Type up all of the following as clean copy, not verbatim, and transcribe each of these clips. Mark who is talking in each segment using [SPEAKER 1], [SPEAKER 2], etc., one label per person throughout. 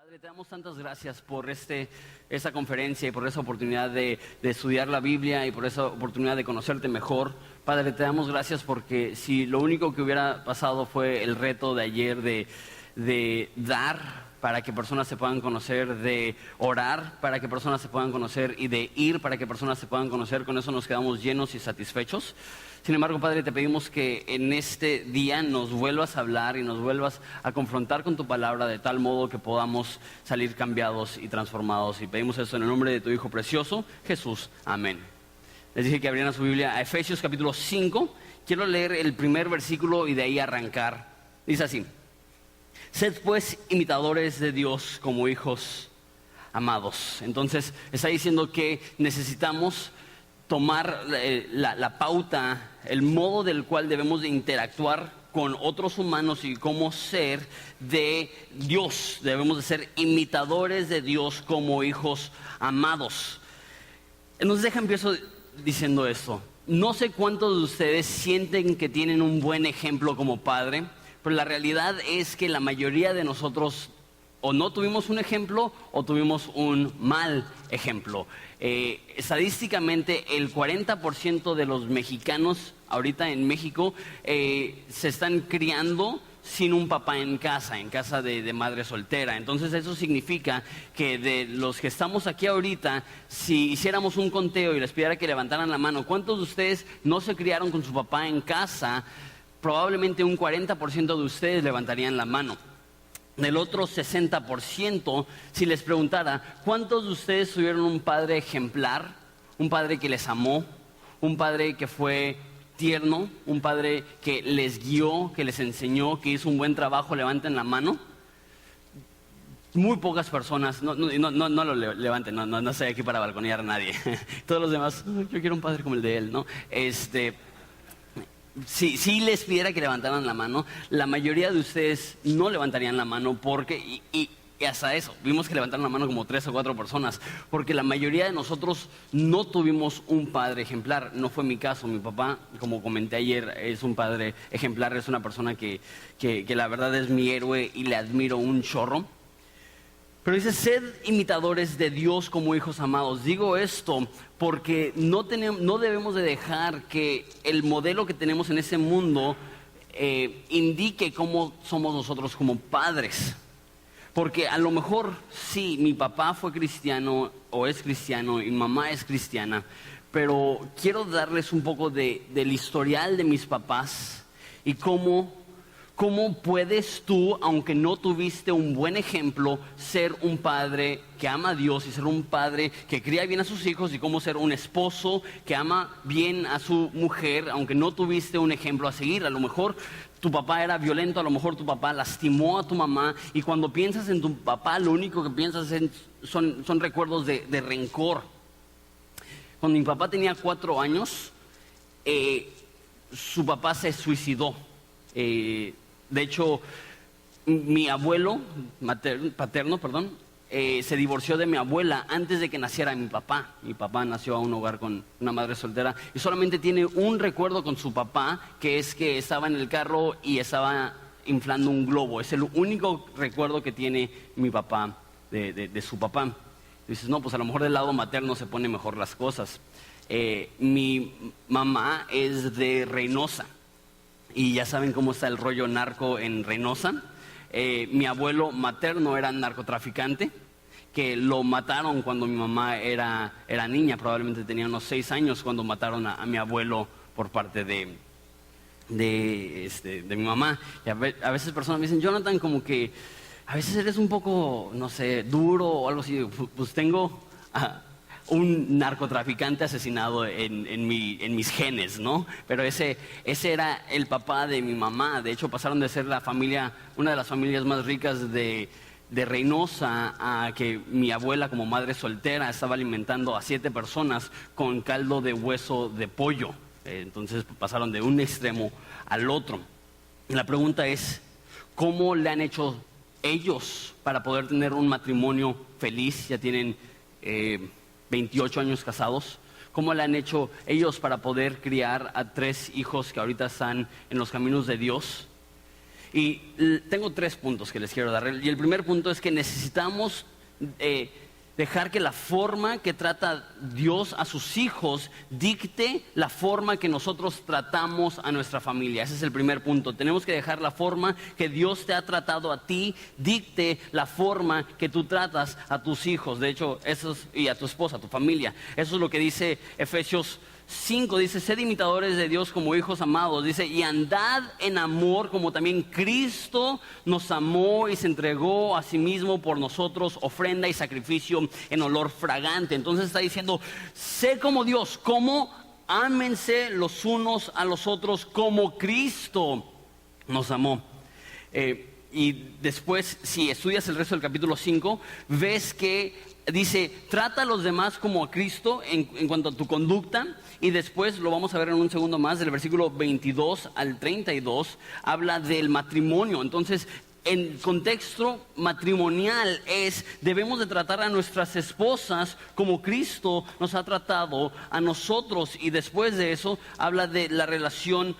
[SPEAKER 1] Padre, te damos tantas gracias por esta conferencia y por esa oportunidad de estudiar la Biblia y por esa oportunidad de conocerte mejor. Padre, te damos gracias porque si lo único que hubiera pasado fue el reto de ayer de dar para que personas se puedan conocer, de orar para que personas se puedan conocer y de ir para que personas se puedan conocer, con eso nos quedamos llenos y satisfechos. Sin embargo, Padre, te pedimos que en este día nos vuelvas a hablar y nos vuelvas a confrontar con tu palabra de tal modo que podamos salir cambiados y transformados. Y pedimos eso en el nombre de tu Hijo precioso, Jesús. Amén. Les dije que abrieran su Biblia a Efesios capítulo 5. Quiero leer el primer versículo y de ahí arrancar. Dice así: sed pues imitadores de Dios como hijos amados. Entonces está diciendo que necesitamos tomar la pauta, el modo del cual debemos de interactuar con otros humanos y cómo ser de Dios. Debemos de ser imitadores de Dios como hijos amados. Entonces empiezo diciendo esto. No sé cuántos de ustedes sienten que tienen un buen ejemplo como padre, pero la realidad es que la mayoría de nosotros o no tuvimos un ejemplo o tuvimos un mal ejemplo. Estadísticamente el 40% de los mexicanos ahorita en México se están criando sin un papá en casa de madre soltera. Entonces eso significa que de los que estamos aquí ahorita, si hiciéramos un conteo y les pidiera que levantaran la mano, ¿cuántos de ustedes no se criaron con su papá en casa? Probablemente un 40% de ustedes levantarían la mano. Del otro 60%, si les preguntara, ¿cuántos de ustedes tuvieron un padre ejemplar? Un padre que les amó, un padre que fue tierno, un padre que les guió, que les enseñó, que hizo un buen trabajo. Levanten la mano. Muy pocas personas, no lo levanten, no estoy aquí para balconear a nadie. Todos los demás, yo quiero un padre como el de él, ¿no? Si les pidiera que levantaran la mano, la mayoría de ustedes no levantarían la mano porque, y hasta eso, vimos que levantaron la mano como 3 o 4 personas, porque la mayoría de nosotros no tuvimos un padre ejemplar. No fue mi caso. Mi papá, como comenté ayer, es un padre ejemplar, es una persona que la verdad es mi héroe y le admiro un chorro. Pero dice, sed imitadores de Dios como hijos amados. Digo esto porque no debemos de dejar que el modelo que tenemos en ese mundo indique cómo somos nosotros como padres. Porque a lo mejor sí, mi papá fue cristiano o es cristiano y mi mamá es cristiana, pero quiero darles un poco del historial de mis papás y cómo puedes tú, aunque no tuviste un buen ejemplo, ser un padre que ama a Dios y ser un padre que cría bien a sus hijos, y cómo ser un esposo que ama bien a su mujer, aunque no tuviste un ejemplo a seguir. A lo mejor tu papá era violento, a lo mejor tu papá lastimó a tu mamá, y cuando piensas en tu papá, lo único que piensas son recuerdos de rencor. Cuando mi papá tenía 4 años, su papá se suicidó. De hecho, mi abuelo paterno, se divorció de mi abuela antes de que naciera mi papá. Mi papá nació a un hogar con una madre soltera y solamente tiene un recuerdo con su papá, que es que estaba en el carro y estaba inflando un globo. Es el único recuerdo que tiene mi papá de su papá. Y dices, no, pues a lo mejor del lado materno se ponen mejor las cosas. Mi mamá es de Reynosa. Y ya saben cómo está el rollo narco en Reynosa. Mi abuelo materno era narcotraficante, que lo mataron cuando mi mamá era niña. Probablemente tenía unos 6 años cuando mataron a mi abuelo por parte de mi mamá. Y a veces personas me dicen, Jonathan, como que a veces eres un poco, no sé, duro o algo así. Pues tengo un narcotraficante asesinado en mis genes, ¿no? Pero ese era el papá de mi mamá. De hecho, pasaron de ser una de las familias más ricas de Reynosa a que mi abuela, como madre soltera, estaba alimentando a 7 personas con caldo de hueso de pollo. Entonces pasaron de un extremo al otro. La pregunta es, ¿cómo le han hecho ellos para poder tener un matrimonio feliz? Ya tienen 28 años casados. ¿Cómo le han hecho ellos para poder criar a 3 hijos que ahorita están en los caminos de Dios? Y tengo 3 puntos que les quiero dar. Y el primer punto es que necesitamos dejar que la forma que trata Dios a sus hijos dicte la forma que nosotros tratamos a nuestra familia. Ese es el primer punto. Tenemos que dejar la forma que Dios te ha tratado a ti, dicte la forma que tú tratas a tus hijos. De hecho, y a tu esposa, a tu familia. Eso es lo que dice Efesios 5, dice: sed imitadores de Dios como hijos amados, dice, y andad en amor como también Cristo nos amó y se entregó a sí mismo por nosotros, ofrenda y sacrificio en olor fragante. Entonces está diciendo, sé como Dios, como ámense los unos a los otros como Cristo nos amó. Y después, si estudias el resto del capítulo 5, ves que dice, trata a los demás como a Cristo en cuanto a tu conducta. Y después, lo vamos a ver en un segundo más, del versículo 22 al 32, habla del matrimonio. Entonces, en contexto matrimonial debemos de tratar a nuestras esposas como Cristo nos ha tratado a nosotros. Y después de eso, habla de la relación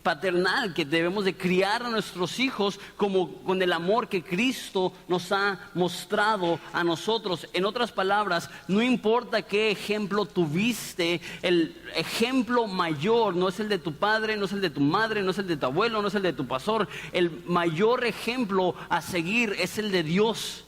[SPEAKER 1] paternal, que debemos de criar a nuestros hijos con el amor que Cristo nos ha mostrado a nosotros. En otras palabras, no importa qué ejemplo tuviste, el ejemplo mayor no es el de tu padre, no es el de tu madre, no es el de tu abuelo, no es el de tu pastor. El mayor ejemplo a seguir es el de Dios.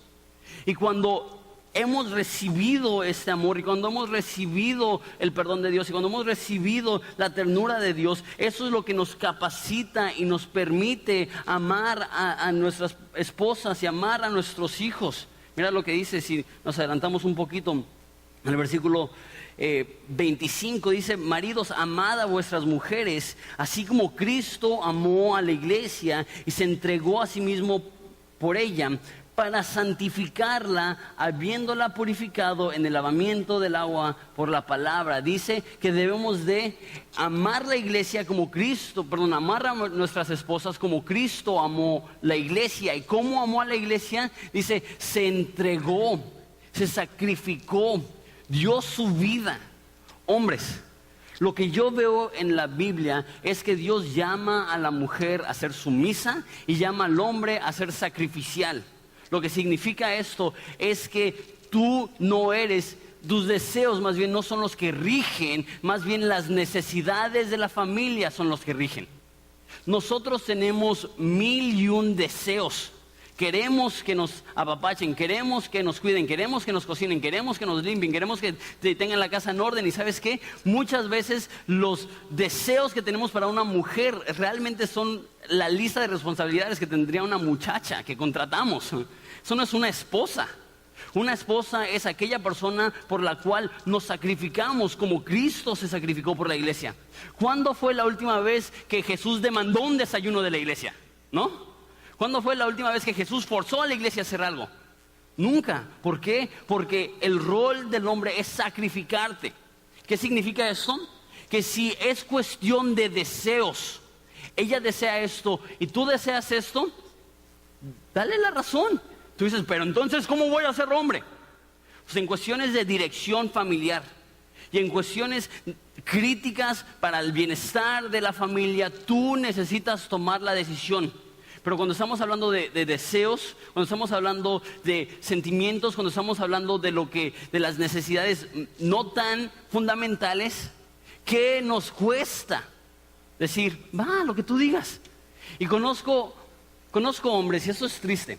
[SPEAKER 1] Y cuando hemos recibido este amor, y cuando hemos recibido el perdón de Dios, y cuando hemos recibido la ternura de Dios, eso es lo que nos capacita y nos permite amar a nuestras esposas y amar a nuestros hijos. Mira lo que dice, si nos adelantamos un poquito, en el versículo 25 dice: maridos, amad a vuestras mujeres, así como Cristo amó a la iglesia y se entregó a sí mismo por ella, para santificarla, habiéndola purificado en el lavamiento del agua por la palabra. Dice que debemos de amar la iglesia como Cristo, amar a nuestras esposas como Cristo amó la iglesia. ¿Y cómo amó a la iglesia? Dice, se entregó, se sacrificó, dio su vida. Hombres, lo que yo veo en la Biblia es que Dios llama a la mujer a ser sumisa y llama al hombre a ser sacrificial. Lo que significa esto es que tú no eres, tus deseos más bien no son los que rigen, más bien las necesidades de la familia son los que rigen. Nosotros tenemos 1001 deseos. Queremos que nos apapachen, queremos que nos cuiden, queremos que nos cocinen, queremos que nos limpien, queremos que tengan la casa en orden. Y ¿sabes qué? Muchas veces los deseos que tenemos para una mujer realmente son la lista de responsabilidades que tendría una muchacha que contratamos. Eso no es una esposa. Una esposa es aquella persona por la cual nos sacrificamos como Cristo se sacrificó por la iglesia. ¿Cuándo fue la última vez que Jesús demandó un desayuno de la iglesia? ¿No? ¿Cuándo fue la última vez que Jesús forzó a la iglesia a hacer algo? Nunca. ¿Por qué? Porque el rol del hombre es sacrificarte. ¿Qué significa eso? Que si es cuestión de deseos, ella desea esto y tú deseas esto, dale la razón. Tú dices, pero entonces, ¿cómo voy a ser hombre? Pues en cuestiones de dirección familiar y en cuestiones críticas para el bienestar de la familia, tú necesitas tomar la decisión. Pero cuando estamos hablando de deseos, cuando estamos hablando de sentimientos, cuando estamos hablando de las necesidades no tan fundamentales, ¿qué nos cuesta? Decir, va, lo que tú digas. Y conozco hombres, y eso es triste.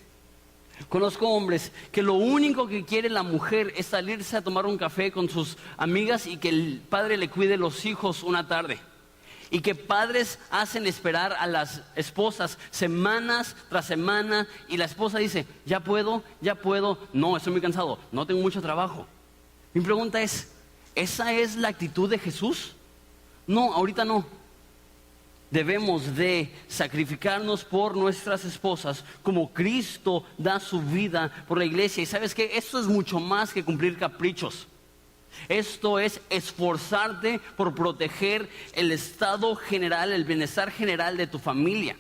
[SPEAKER 1] Conozco hombres que lo único que quiere la mujer es salirse a tomar un café con sus amigas y que el padre le cuide los hijos una tarde. Y que padres hacen esperar a las esposas semanas tras semana y la esposa dice, ya puedo, no, estoy muy cansado, no tengo mucho trabajo. Mi pregunta es, ¿esa es la actitud de Jesús? No, ahorita no. Debemos de sacrificarnos por nuestras esposas como Cristo da su vida por la iglesia. Y ¿sabes qué? Esto es mucho más que cumplir caprichos. Esto es esforzarte por proteger el estado general, el bienestar general de tu familia.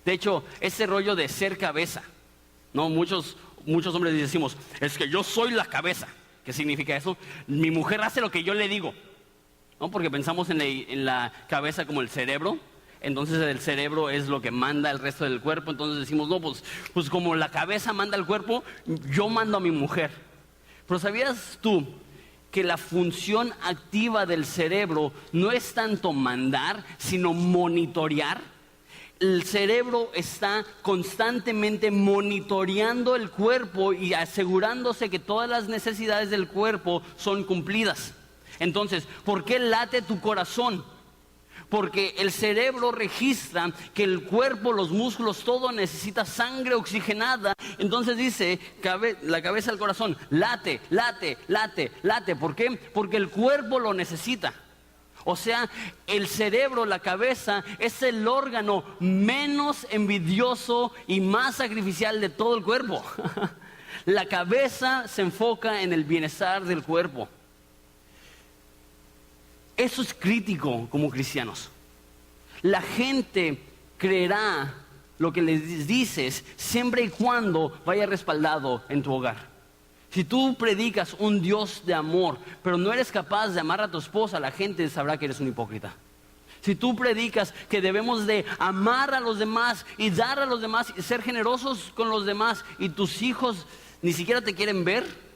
[SPEAKER 1] De hecho, ese rollo de ser cabeza, ¿no? Muchos hombres decimos, es que yo soy la cabeza. ¿Qué significa eso? Mi mujer hace lo que yo le digo, ¿no? Porque pensamos en la cabeza como el cerebro. entonces el cerebro es lo que manda el resto del cuerpo. Entonces decimos, no, pues como la cabeza manda al cuerpo, yo mando a mi mujer. Pero ¿sabías tú que la función activa del cerebro no es tanto mandar, sino monitorear? El cerebro está constantemente monitoreando el cuerpo y asegurándose que todas las necesidades del cuerpo son cumplidas. Entonces, ¿por qué late tu corazón? Porque el cerebro registra que el cuerpo, los músculos, todo necesita sangre oxigenada. Entonces dice, la cabeza del corazón, late, late, late, late. ¿Por qué? Porque el cuerpo lo necesita. O sea, el cerebro, la cabeza, es el órgano menos envidioso y más sacrificial de todo el cuerpo. La cabeza se enfoca en el bienestar del cuerpo. Eso es crítico como cristianos. La gente creerá lo que les dices siempre y cuando vaya respaldado en tu hogar. Si tú predicas un Dios de amor, pero no eres capaz de amar a tu esposa, la gente sabrá que eres un hipócrita. Si tú predicas que debemos de amar a los demás y dar a los demás y ser generosos con los demás, y tus hijos ni siquiera te quieren ver,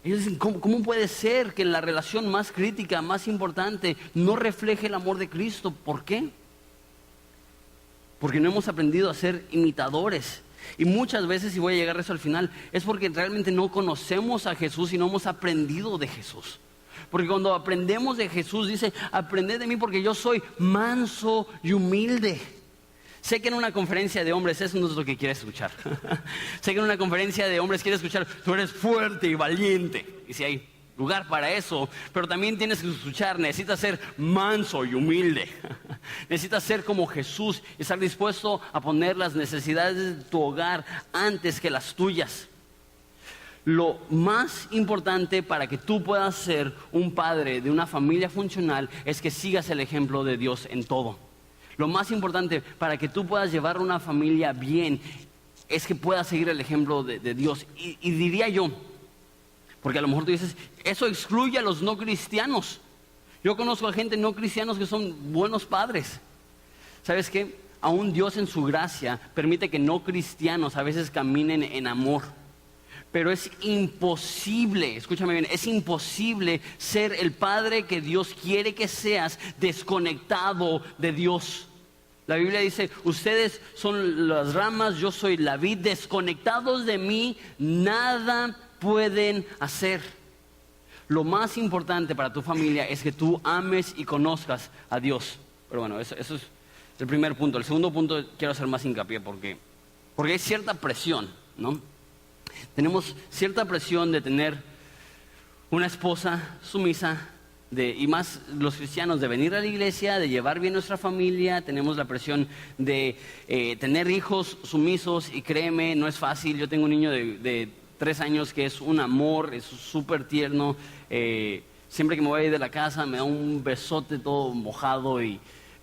[SPEAKER 1] ellos dicen, ¿cómo puede ser que la relación más crítica, más importante, no refleje el amor de Cristo? ¿Por qué? Porque no hemos aprendido a ser imitadores. Y muchas veces, y voy a llegar a eso al final, es porque realmente no conocemos a Jesús y no hemos aprendido de Jesús. Porque cuando aprendemos de Jesús, dice, aprended de mí porque yo soy manso y humilde. Sé que en una conferencia de hombres eso no es lo que quieres escuchar. Sé que en una conferencia de hombres quieres escuchar, tú eres fuerte y valiente. Y si hay lugar para eso, pero también tienes que escuchar, necesitas ser manso y humilde. Necesitas ser como Jesús y estar dispuesto a poner las necesidades de tu hogar antes que las tuyas. Lo más importante para que tú puedas ser un padre de una familia funcional es que sigas el ejemplo de Dios en todo. Lo más importante para que tú puedas llevar una familia bien es que puedas seguir el ejemplo de Dios. Y diría yo, porque a lo mejor tú dices, eso excluye a los no cristianos. Yo conozco a gente no cristianos que son buenos padres. ¿Sabes qué? Aún Dios en su gracia permite que no cristianos a veces caminen en amor. Pero es imposible, escúchame bien, es imposible ser el padre que Dios quiere que seas desconectado de Dios. La Biblia dice, ustedes son las ramas, yo soy la vid, desconectados de mí, nada pueden hacer. Lo más importante para tu familia es que tú ames y conozcas a Dios. Pero bueno, eso es el primer punto. El segundo punto quiero hacer más hincapié porque hay cierta presión, ¿no? Tenemos cierta presión de tener una esposa sumisa, y más los cristianos, de venir a la iglesia, de llevar bien nuestra familia. Tenemos la presión de tener hijos sumisos, y créeme, no es fácil. Yo tengo un niño de 3 años que es un amor, es súper tierno. Siempre que me voy a ir de la casa me da un besote todo mojado,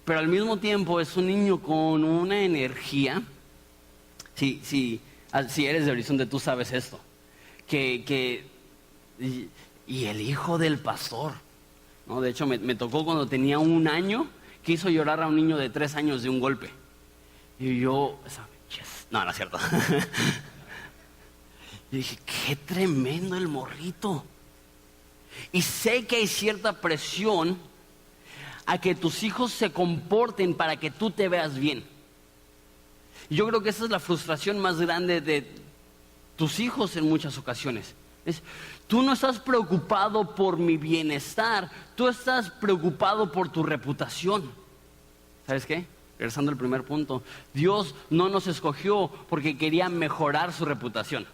[SPEAKER 1] pero al mismo tiempo es un niño con una energía. Si eres de Horizonte, tú sabes esto. Y el hijo del pastor, ¿no? De hecho, me tocó cuando tenía 1 año, que hizo llorar a un niño de 3 años de un golpe. Y yo, yes. No es cierto. Yo dije, qué tremendo el morrito. Y sé que hay cierta presión a que tus hijos se comporten para que tú te veas bien. Yo creo que esa es la frustración más grande de tus hijos en muchas ocasiones. Tú no estás preocupado por mi bienestar, tú estás preocupado por tu reputación. ¿Sabes qué? Regresando al primer punto, Dios no nos escogió porque quería mejorar su reputación.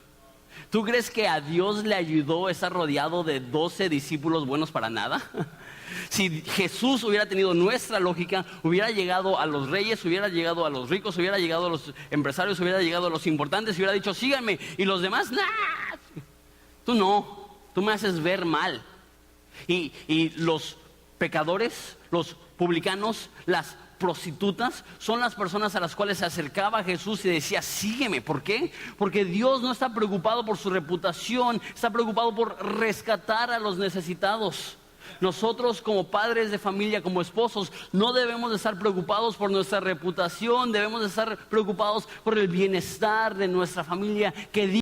[SPEAKER 1] ¿Tú crees que a Dios le ayudó estar rodeado de 12 discípulos buenos para nada? Si Jesús hubiera tenido nuestra lógica, hubiera llegado a los reyes, hubiera llegado a los ricos, hubiera llegado a los empresarios, hubiera llegado a los importantes, hubiera dicho, síganme, y los demás, ¡nah! Tú no, tú me haces ver mal. Y los pecadores, los publicanos, las prostitutas, son las personas a las cuales se acercaba Jesús y decía, sígueme. ¿Por qué? Porque Dios no está preocupado por su reputación, está preocupado por rescatar a los necesitados. Nosotros como padres de familia, como esposos, no debemos de estar preocupados por nuestra reputación, debemos de estar preocupados por el bienestar de nuestra familia, que